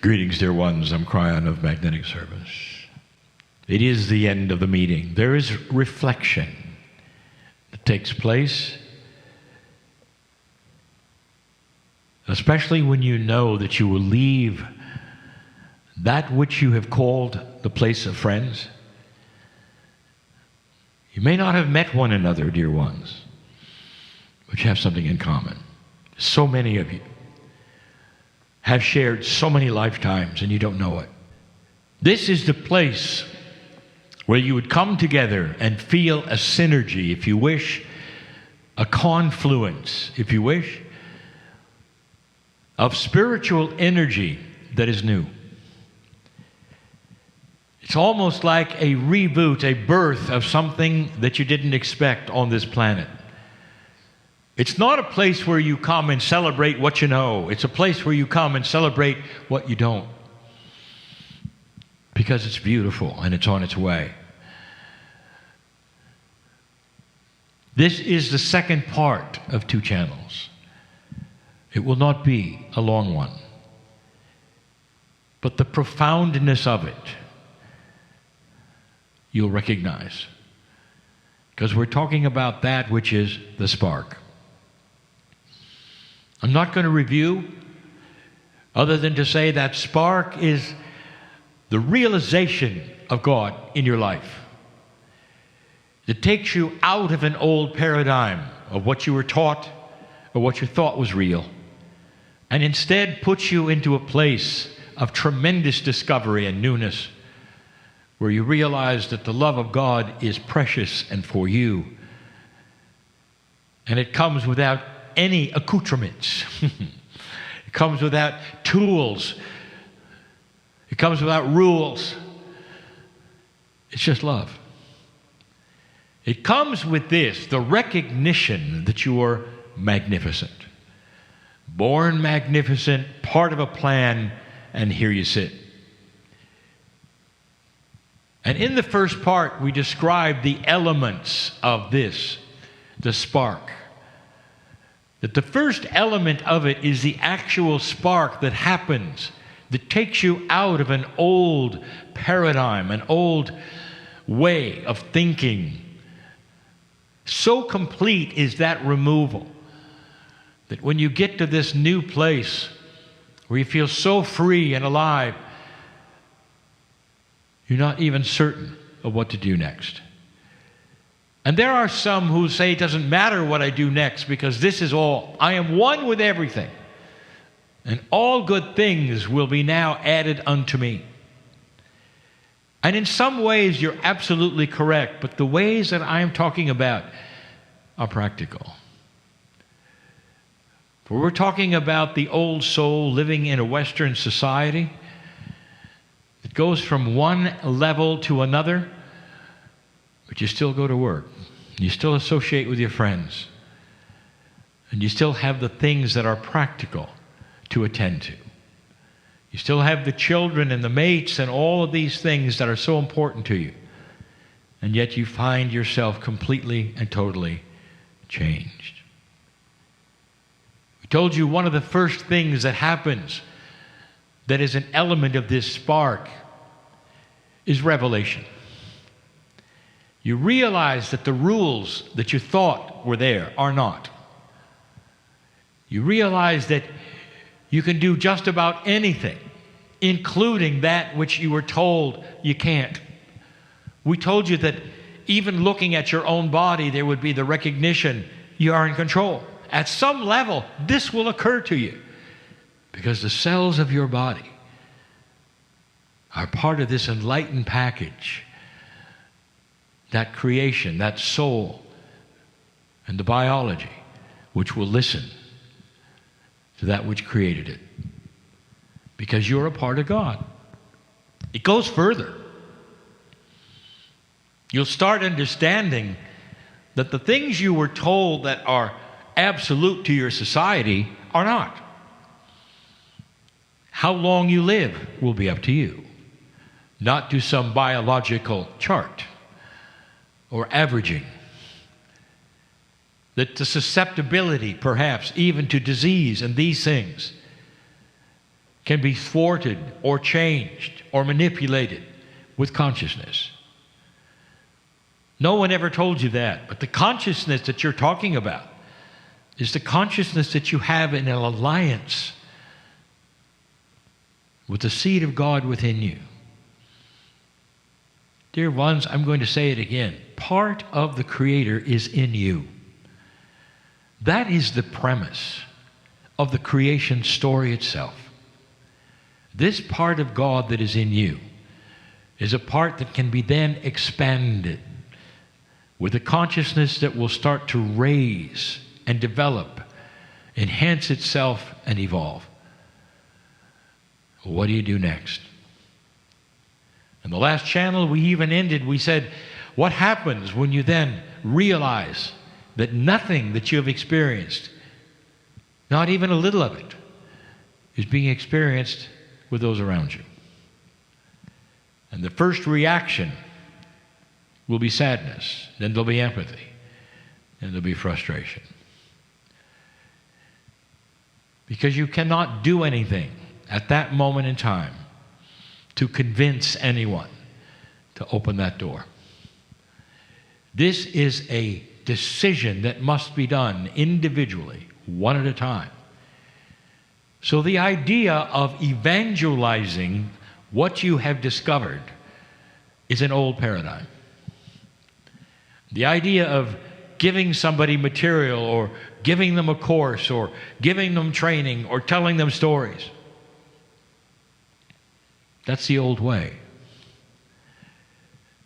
Greetings, dear ones. I'm Kryon of Magnetic Service. It is the end of the meeting. There is reflection that takes place, especially when you know that you will leave that which you have called the place of friends. You may not have met one another, dear ones, but you have something in common. So many of you have shared so many lifetimes and you don't know it. This is the place where you would come together and feel a synergy, if you wish, a confluence, if you wish, of spiritual energy that is new. It's almost like a reboot, a birth of something that you didn't expect on this planet. It's not a place where you come and celebrate what you know. It's a place where you come and celebrate what you don't. Because it's beautiful and it's on its way. This is the second part of 2 channels. It will not be a long one. But the profoundness of it, you'll recognize. Because we're talking about that which is the spark. I'm not going to review, other than to say that spark is the realization of God in your life. It takes you out of an old paradigm of what you were taught or what you thought was real, and instead puts you into a place of tremendous discovery and newness, where you realize that the love of God is precious and for you, and it comes without any accoutrements. It comes without tools. It comes without rules. It's just love. It comes with this, the recognition that you are magnificent. Born magnificent, part of a plan, and here you sit. And in the first part, we describe the elements of this, the spark. That the first element of it is the actual spark that happens, that takes you out of an old paradigm, an old way of thinking. So complete is that removal that when you get to this new place where you feel so free and alive, you're not even certain of what to do next. And there are some who say it doesn't matter what I do next because this is all. I am one with everything. And all good things will be now added unto me. And in some ways you're absolutely correct, but the ways that I am talking about are practical. For we're talking about the old soul living in a Western society. It goes from one level to another, but you still go to work. You still associate with your friends. And you still have the things that are practical to attend to. You still have the children and the mates and all of these things that are so important to you. And yet you find yourself completely and totally changed. We told you one of the first things that happens that is an element of this spark is revelation. You realize that the rules that you thought were there are not. You realize that you can do just about anything, including that which you were told you can't. We told you that even looking at your own body, there would be the recognition you are in control. At some level, this will occur to you because the cells of your body are part of this enlightened package, that creation, that soul, and the biology, which will listen to that which created it. Because you're a part of God. It goes further. You'll start understanding that the things you were told that are absolute to your society are not. How long you live will be up to you, not to some biological chart or averaging. That the susceptibility, perhaps, even to disease and these things can be thwarted or changed or manipulated with consciousness. No one ever told you that, but the consciousness that you're talking about is the consciousness that you have in an alliance with the seed of God within you. Dear ones, I'm going to say it again. Part of the Creator is in you. That is the premise of the creation story itself. This part of God that is in you is a part that can be then expanded with a consciousness that will start to raise and develop, enhance itself, and evolve. What do you do next? In the last channel we even ended, we said, what happens when you then realize that nothing that you have experienced, not even a little of it, is being experienced with those around you? And the first reaction will be sadness, then there'll be empathy, and there'll be frustration. Because you cannot do anything at that moment in time to convince anyone to open that door. This is a decision that must be done individually, one at a time. So the idea of evangelizing what you have discovered is an old paradigm. The idea of giving somebody material or giving them a course or giving them training or telling them stories, that's the old way.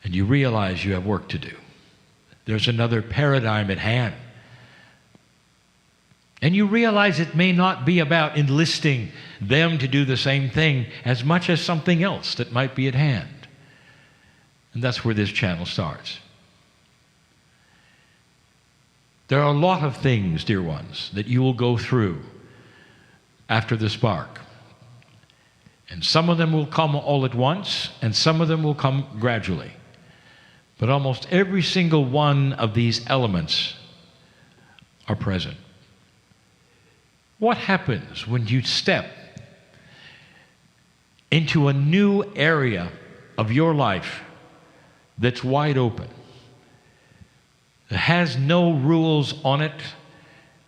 And you realize you have work to do. There's another paradigm at hand. And you realize it may not be about enlisting them to do the same thing as much as something else that might be at hand. And that's where this channel starts. There are a lot of things, dear ones, that you will go through after the spark. And some of them will come all at once, and some of them will come gradually. But almost every single one of these elements are present. What happens when you step into a new area of your life that's wide open, that has no rules on it,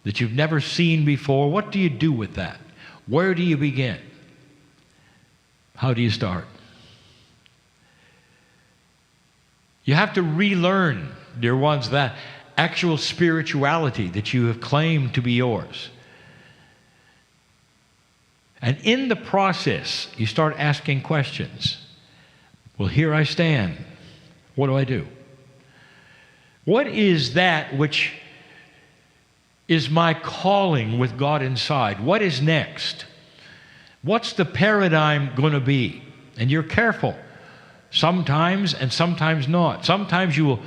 that you've never seen before? What do you do with that? Where do you begin? How do you start? You have to relearn, dear ones, that actual spirituality that you have claimed to be yours. And in the process, you start asking questions. Well, here I stand. What do I do? What is that which is my calling with God inside? What is next? What's the paradigm going to be? And you're careful. Sometimes and sometimes not. Sometimes you will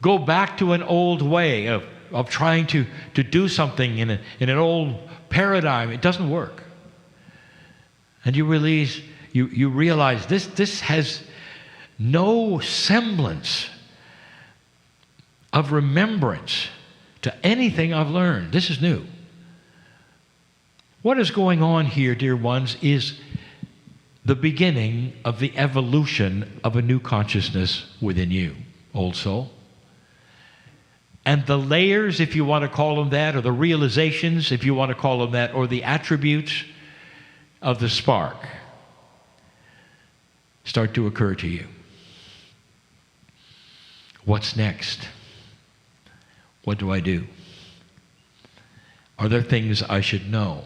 go back to an old way of trying to do something in an old paradigm. It doesn't work. And you realize this has no semblance of remembrance to anything I've learned. This is new. What is going on here, dear ones, is the beginning of the evolution of a new consciousness within you, old soul. And the layers, if you want to call them that, or the realizations, if you want to call them that, or the attributes of the spark start to occur to you. What's next? What do I do? Are there things I should know?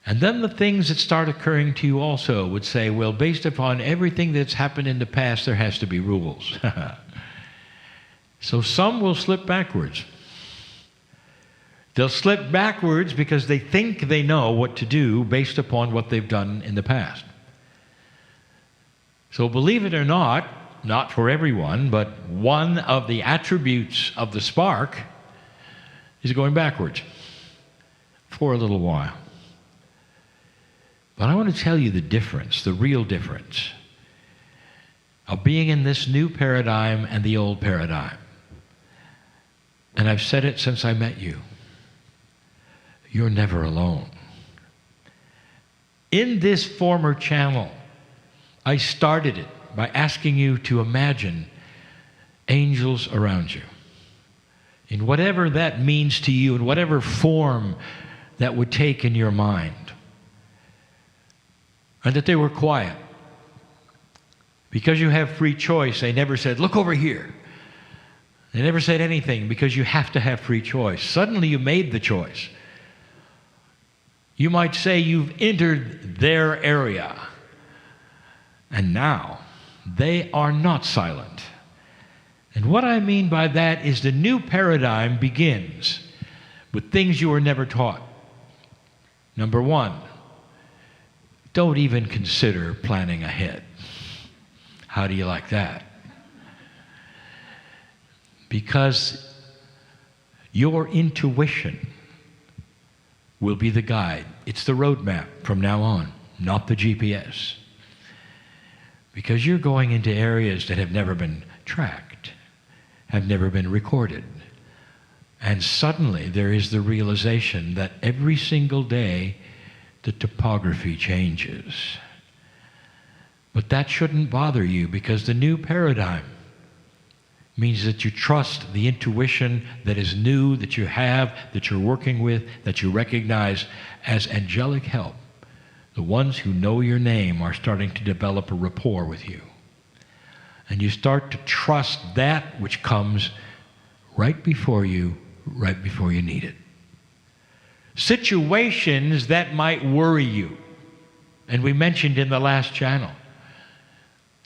And then the things that start occurring to you also would say, well, based upon everything that's happened in the past, there has to be rules. So some will slip backwards. They'll slip backwards because they think they know what to do based upon what they've done in the past. So believe it or not for everyone, but one of the attributes of the spark is going backwards for a little while. But I want to tell you the difference, the real difference of being in this new paradigm and the old paradigm. And I've said it since I met you. You're never alone. In this former channel, I started it by asking you to imagine angels around you. In whatever that means to you, in whatever form that would take in your mind. And that they were quiet. Because you have free choice, they never said, look over here. They never said anything because you have to have free choice. Suddenly you made the choice. You might say you've entered their area. And now they are not silent. And what I mean by that is the new paradigm begins with things you were never taught. Number one, don't even consider planning ahead. How do you like that? Because your intuition will be the guide. It's the roadmap from now on, not the GPS. Because you're going into areas that have never been tracked, have never been recorded. And suddenly there is the realization that every single day the topography changes. But that shouldn't bother you because the new paradigm means that you trust the intuition that is new, that you have, that you're working with, that you recognize as angelic help. The ones who know your name are starting to develop a rapport with you. And you start to trust that which comes right before you need it. Situations that might worry you. And we mentioned in the last channel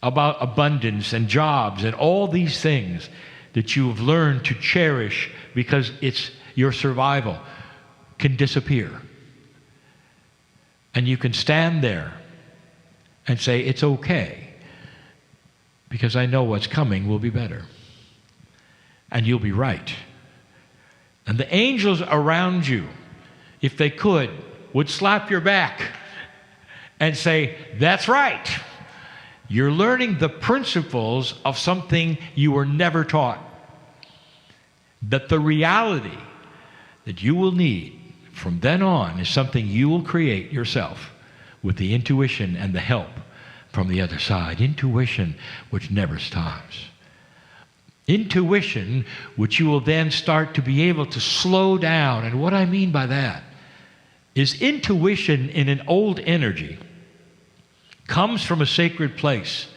about abundance and jobs and all these things that you have learned to cherish because it's your survival can disappear. And you can stand there and say, it's okay, because I know what's coming will be better. And you'll be right. And the angels around you, if they could, would slap your back and say, that's right. You're learning the principles of something you were never taught. That the reality that you will need from then on is something you will create yourself with the intuition and the help from the other side. Intuition which never stops. Intuition which you will then start to be able to slow down. And what I mean by that is intuition in an old energy comes from a sacred place.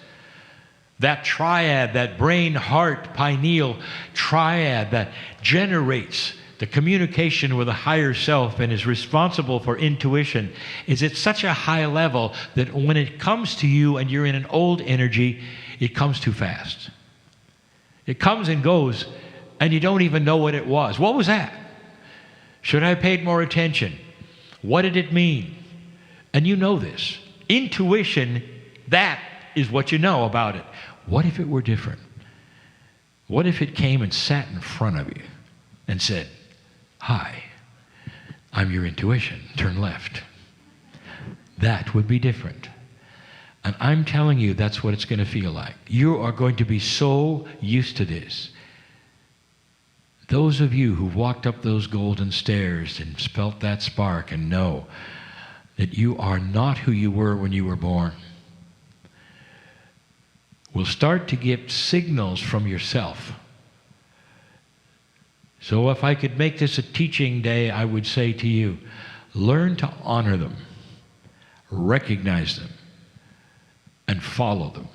That triad, that brain, heart, pineal triad that generates the communication with a higher self and is responsible for intuition is at such a high level that when it comes to you and you're in an old energy, it comes too fast. It comes and goes and you don't even know what it was. What was that? Should I have paid more attention? What did it mean? And you know this. Intuition, that is what you know about it. What if it were different? What if it came and sat in front of you and said, hi, I'm your intuition, turn left. That would be different. And I'm telling you, that's what it's going to feel like. You are going to be so used to this. Those of you who've walked up those golden stairs and felt that spark and know that you are not who you were when you were born, will start to get signals from yourself. So if I could make this a teaching day, I would say to you, learn to honor them, recognize them, and follow them.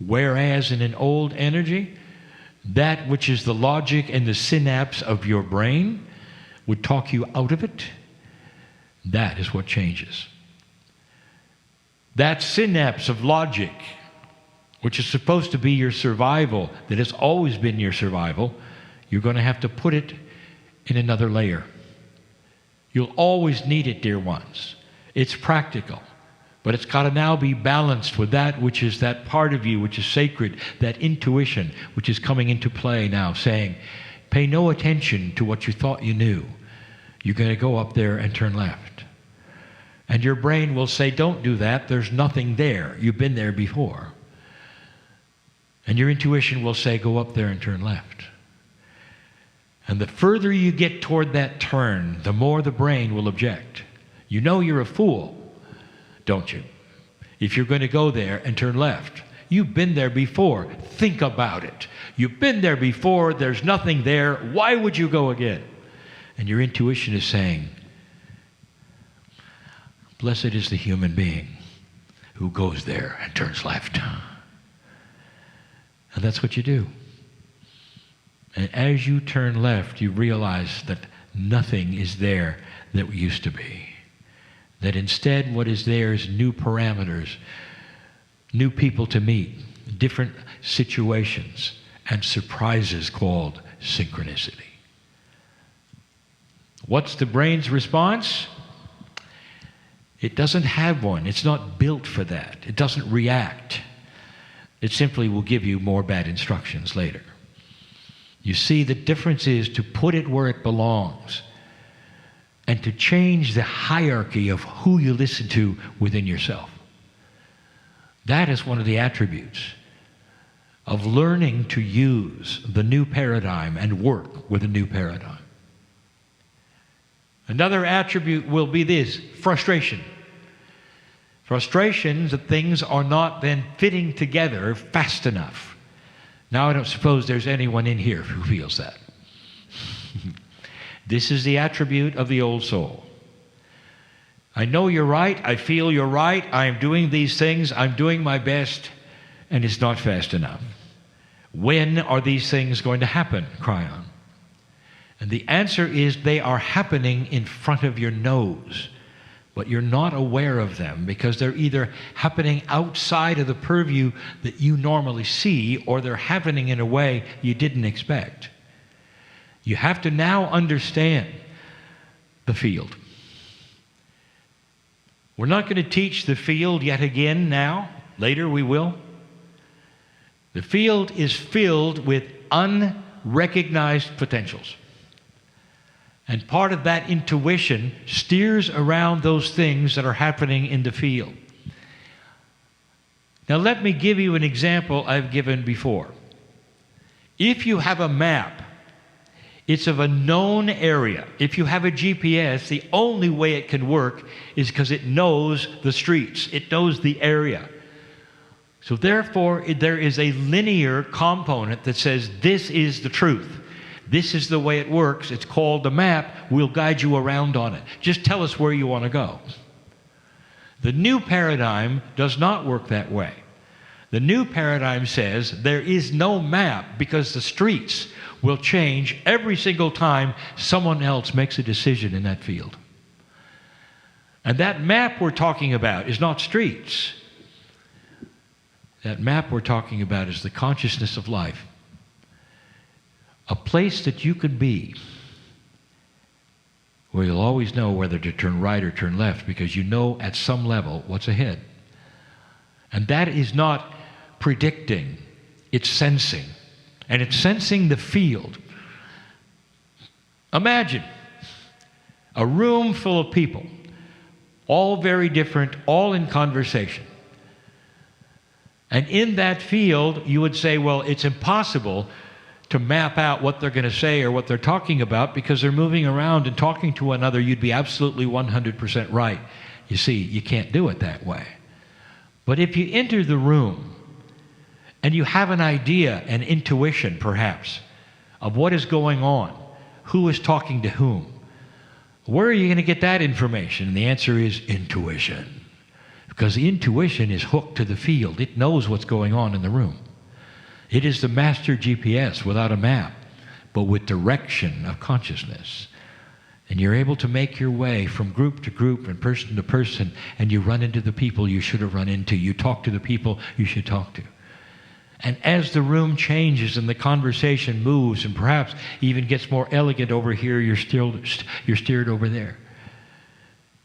Whereas in an old energy, that which is the logic and the synapse of your brain would talk you out of it. That is what changes. That synapse of logic, which is supposed to be your survival, that has always been your survival, you're going to have to put it in another layer. You'll always need it, dear ones. It's practical, but it's got to now be balanced with that which is that part of you which is sacred, that intuition which is coming into play now, saying, pay no attention to what you thought you knew. You're going to go up there and turn left. And your brain will say, don't do that. There's nothing there. You've been there before. And your intuition will say, go up there and turn left. And the further you get toward that turn, the more the brain will object. You know you're a fool. don't you? If you're going to go there and turn left, you've been there before. Think about it. You've been there before. There's nothing there. Why would you go again? And your intuition is saying, blessed is the human being who goes there and turns left. And that's what you do. And as you turn left, you realize that nothing is there that used to be. That instead what is there is new parameters, new people to meet, different situations, and surprises called synchronicity. What's the brain's response? It doesn't have one. It's not built for that. It doesn't react. It simply will give you more bad instructions later. You see, the difference is to put it where it belongs and to change the hierarchy of who you listen to within yourself. That is one of the attributes of learning to use the new paradigm and work with a new paradigm. Another attribute will be this: frustration. Frustrations that things are not then fitting together fast enough. Now, I don't suppose there's anyone in here who feels that. This is the attribute of the old soul. I know you're right. I feel you're right. I am doing these things. I'm doing my best, and it's not fast enough. When are these things going to happen, Kryon? And the answer is they are happening in front of your nose, but you're not aware of them because they're either happening outside of the purview that you normally see, or they're happening in a way you didn't expect. You have to now understand the field. We're not going to teach the field yet again now. Later we will. The field is filled with unrecognized potentials. And part of that intuition steers around those things that are happening in the field. Now let me give you an example I've given before. If you have a map, it's of a known area. If you have a GPS, the only way it can work is because it knows the streets. It knows the area. So therefore, there is a linear component that says this is the truth. This is the way it works. It's called the map. We'll guide you around on it. Just tell us where you want to go. The new paradigm does not work that way. The new paradigm says there is no map because the streets will change every single time someone else makes a decision in that field. And that map we're talking about is not streets. That map we're talking about is the consciousness of life. A place that you could be where you'll always know whether to turn right or turn left because you know at some level what's ahead. And that is not predicting, it's sensing. And it's sensing the field. Imagine a room full of people, all very different, all in conversation. And in that field, you would say, well, it's impossible to map out what they're going to say or what they're talking about because they're moving around and talking to one another. You'd be absolutely 100% right. You see, you can't do it that way. But if you enter the room and you have an idea, an intuition perhaps, of what is going on, who is talking to whom, where are you going to get that information? And the answer is intuition. Because the intuition is hooked to the field. It knows what's going on in the room. It is the master GPS without a map, but with direction of consciousness. And you're able to make your way from group to group and person to person, and you run into the people you should have run into. You talk to the people you should talk to. And as the room changes and the conversation moves and perhaps even gets more elegant over here, you're steered over there.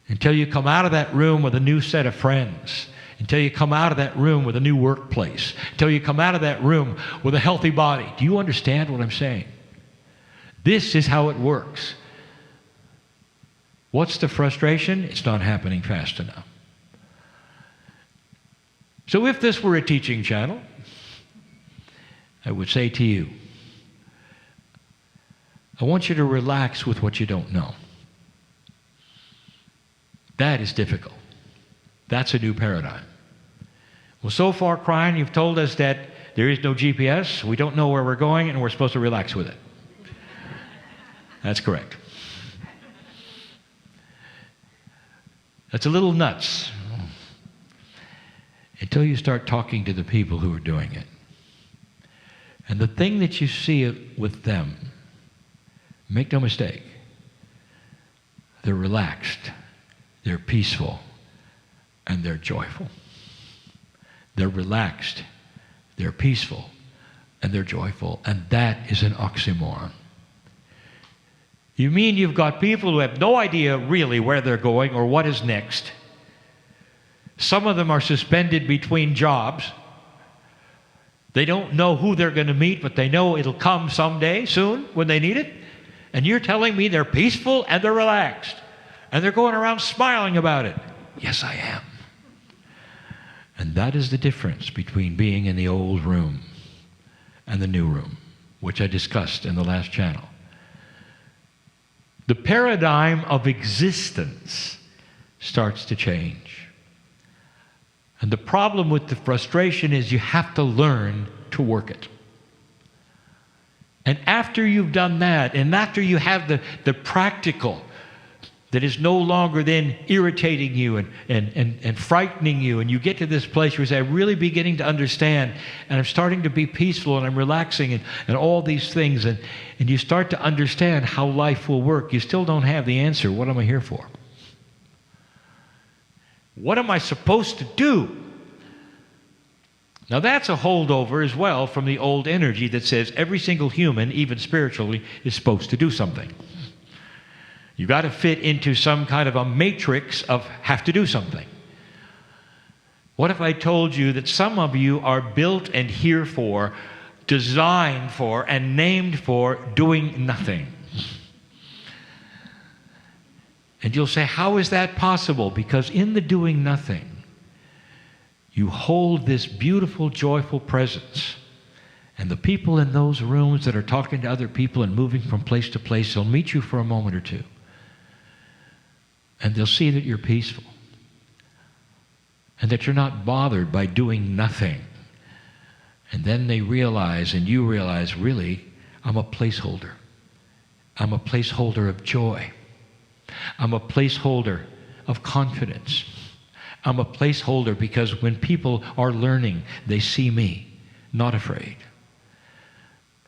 Until you come out of that room with a new set of friends. Until you come out of that room with a new workplace. Until you come out of that room with a healthy body. Do you understand what I'm saying? This is how it works. What's the frustration? It's not happening fast enough. So if this were a teaching channel, I would say to you, I want you to relax with what you don't know. That is difficult. That's a new paradigm. Well, so far, Kryon, you've told us that there is no GPS, we don't know where we're going, and we're supposed to relax with it. That's correct. That's a little nuts until you start talking to the people who are doing it. And the thing that you see with them, make no mistake, they're relaxed, they're peaceful, and they're joyful. They're relaxed, they're peaceful, and they're joyful. And that is an oxymoron. You mean you've got people who have no idea really where they're going or what is next. Some of them are suspended between jobs. They don't know who they're going to meet, but they know it'll come someday, soon, when they need it. And you're telling me they're peaceful and they're relaxed. And they're going around smiling about it. Yes, I am. And that is the difference between being in the old room and the new room, which I discussed in the last channel. The paradigm of existence starts to change. And the problem with the frustration is you have to learn to work it. And after you've done that, and after you have the practical that is no longer then irritating you and frightening you, and you get to this place where you say, I'm really beginning to understand, and I'm starting to be peaceful, and I'm relaxing, and all these things, and you start to understand how life will work. You still don't have the answer. What am I here for? What am I supposed to do? Now that's a holdover as well from the old energy that says every single human, even spiritually, is supposed to do something. You've got to fit into some kind of a matrix of have to do something. What if I told you that some of you are built and here for, designed for, and named for doing nothing? And you'll say, how is that possible? Because in the doing nothing, you hold this beautiful, joyful presence. And the people in those rooms that are talking to other people and moving from place to place, they'll meet you for a moment or two. And they'll see that you're peaceful. And that you're not bothered by doing nothing. And then they realize, and you realize, really, I'm a placeholder. I'm a placeholder of joy. I'm a placeholder of confidence. I'm a placeholder because when people are learning, they see me, not afraid.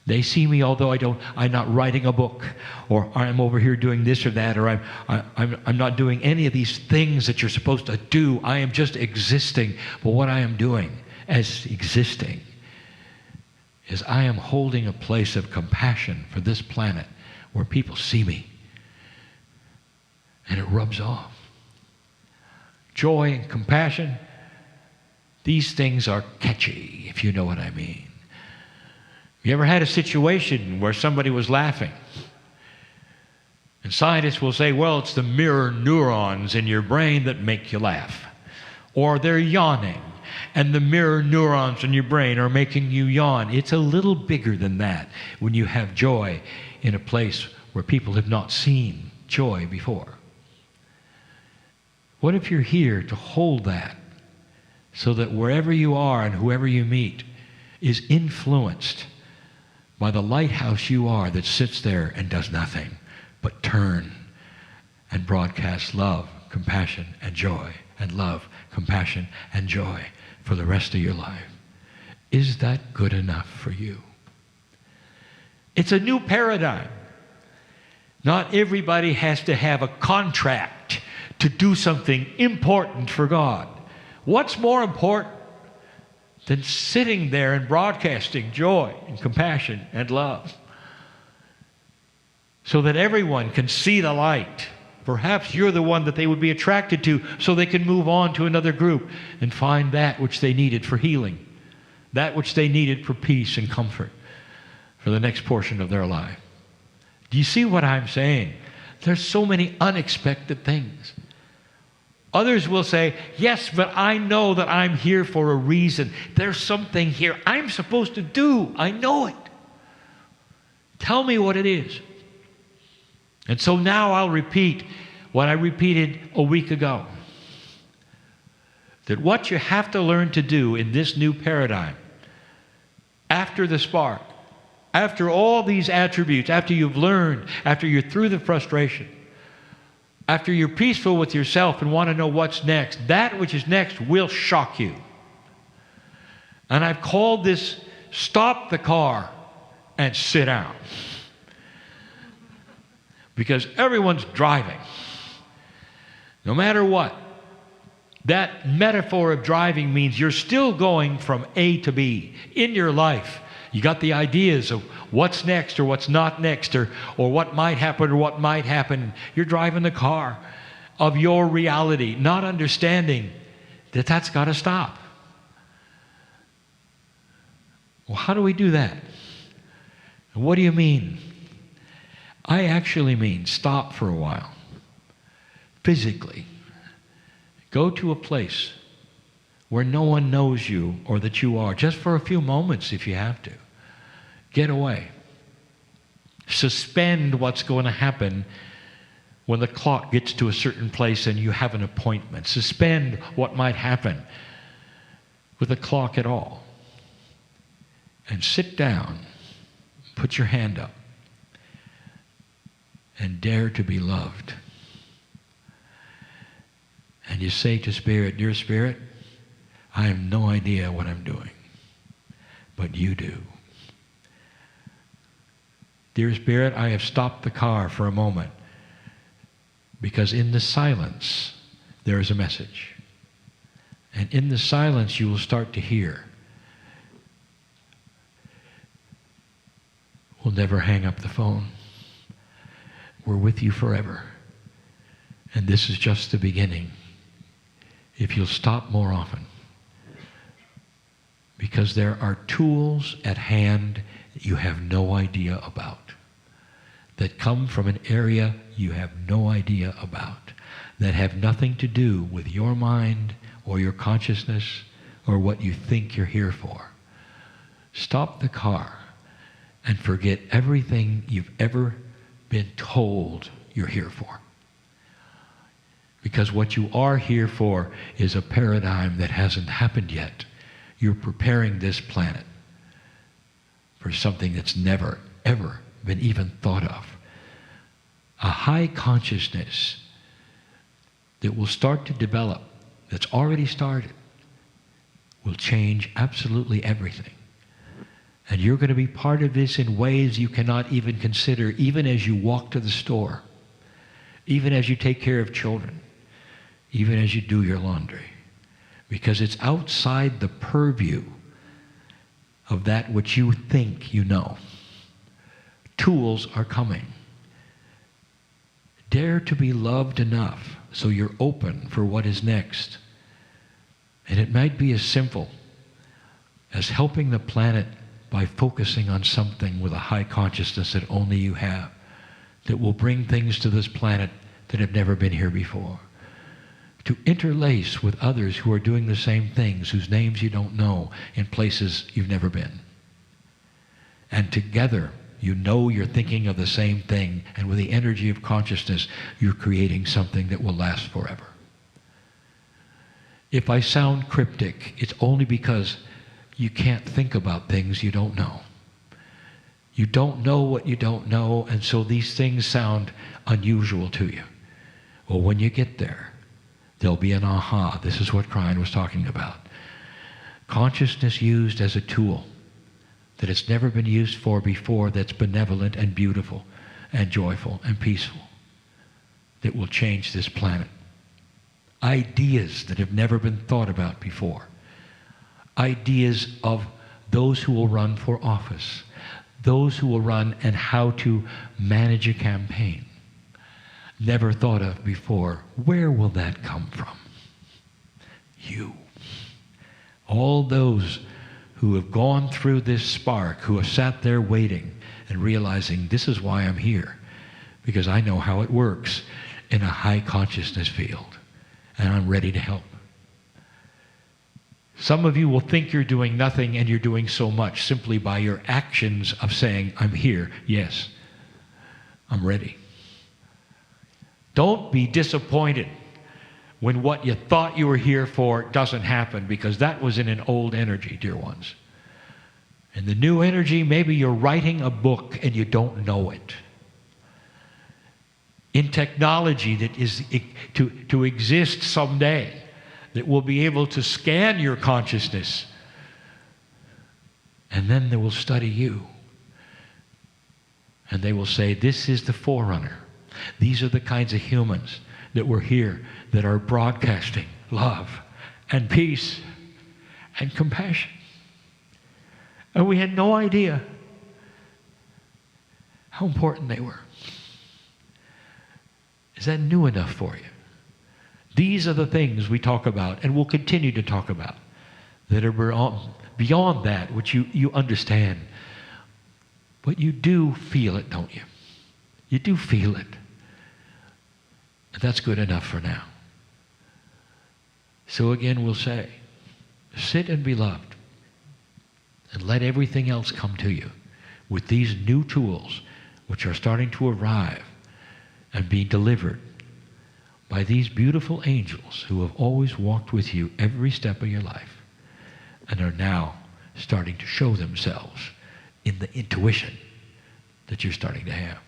They see me, although I'm not writing a book, or I'm over here doing this or that, or I'm not doing any of these things that you're supposed to do. I am just existing. But what I am doing as existing is I am holding a place of compassion for this planet where people see me. And it rubs off. Joy and compassion, these things are catchy, if you know what I mean. You ever had a situation where somebody was laughing? And scientists will say, well, it's the mirror neurons in your brain that make you laugh. Or they're yawning, and the mirror neurons in your brain are making you yawn. It's a little bigger than that when you have joy in a place where people have not seen joy before. What if you're here to hold that so that wherever you are and whoever you meet is influenced by the lighthouse you are that sits there and does nothing but turn and broadcast love, compassion, and joy, and love, compassion, and joy for the rest of your life? Is that good enough for you? It's a new paradigm. Not everybody has to have a contract to do something important for God. What's more important than sitting there and broadcasting joy and compassion and love so that everyone can see the light? Perhaps you're the one that they would be attracted to so they can move on to another group and find that which they needed for healing, that which they needed for peace and comfort for the next portion of their life. Do you see what I'm saying? There's so many unexpected things. Others will say, yes, but I know that I'm here for a reason. There's something here I'm supposed to do. I know it. Tell me what it is. And so now I'll repeat what I repeated a week ago. that what you have to learn to do in this new paradigm, after the spark, after all these attributes, after you've learned, after you're through the frustration, after you're peaceful with yourself and want to know what's next, that which is next will shock you. And I've called this, stop the car and sit down. Because everyone's driving. No matter what. That metaphor of driving means you're still going from A to B in your life. You got the ideas of what's next or what's not next, or what might happen or what might happen. You're driving the car of your reality, not understanding that that's got to stop. Well, how do we do that? And what do you mean? I actually mean stop for a while. Physically. Go to a place where no one knows you or that you are, just for a few moments if you have to. Get away. Suspend what's going to happen when the clock gets to a certain place and you have an appointment. Suspend what might happen with the clock at all. And sit down, put your hand up, and dare to be loved. And you say to Spirit, dear Spirit, I have no idea what I'm doing, but you do. Dear Spirit, I have stopped the car for a moment because in the silence there is a message. And in the silence you will start to hear. We'll never hang up the phone. We're with you forever. And this is just the beginning. If you'll stop more often. Because there are tools at hand that you have no idea about. That come from an area you have no idea about. That have nothing to do with your mind or your consciousness or what you think you're here for. Stop the car and forget everything you've ever been told you're here for. Because what you are here for is a paradigm that hasn't happened yet. You're preparing this planet for something that's never, ever been even thought of. A high consciousness that will start to develop, that's already started, will change absolutely everything. And you're going to be part of this in ways you cannot even consider, even as you walk to the store, even as you take care of children, even as you do your laundry. Because it's outside the purview of that which you think you know. Tools are coming. Dare to be loved enough so you're open for what is next. And it might be as simple as helping the planet by focusing on something with a high consciousness that only you have, that will bring things to this planet that have never been here before. To interlace with others who are doing the same things, whose names you don't know, in places you've never been. And together, you know you're thinking of the same thing, and with the energy of consciousness, you're creating something that will last forever. If I sound cryptic, it's only because you can't think about things you don't know. You don't know what you don't know, and so these things sound unusual to you. Well, when you get there, there'll be an aha. This is what Kryon was talking about. Consciousness used as a tool that it's never been used for before, that's benevolent and beautiful and joyful and peaceful, that will change this planet. Ideas that have never been thought about before. Ideas of those who will run for office, those who will run and how to manage a campaign. Never thought of before. Where will that come from? You. All those who have gone through this spark, who have sat there waiting and realizing this is why I'm here, because I know how it works in a high consciousness field, and I'm ready to help. Some of you will think you're doing nothing and you're doing so much simply by your actions of saying, I'm here, yes, I'm ready. Don't be disappointed when what you thought you were here for doesn't happen, because that was in an old energy, dear ones. In the new energy, maybe you're writing a book and you don't know it. In technology that is to exist someday, that will be able to scan your consciousness, and then they will study you. And they will say, this is the forerunner. These are the kinds of humans that were here that are broadcasting love and peace and compassion. And we had no idea how important they were. Is that new enough for you? These are the things we talk about and will continue to talk about that are beyond that, which you understand. But you do feel it, don't you? You do feel it. And that's good enough for now. So again, we'll say, sit and be loved. And let everything else come to you with these new tools which are starting to arrive and be delivered by these beautiful angels who have always walked with you every step of your life and are now starting to show themselves in the intuition that you're starting to have.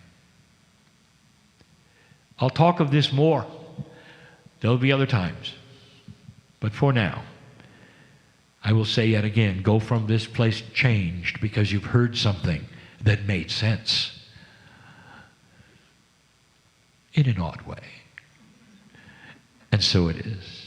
I'll talk of this more. There'll be other times. But for now, I will say yet again, go from this place changed because you've heard something that made sense in an odd way. And so it is.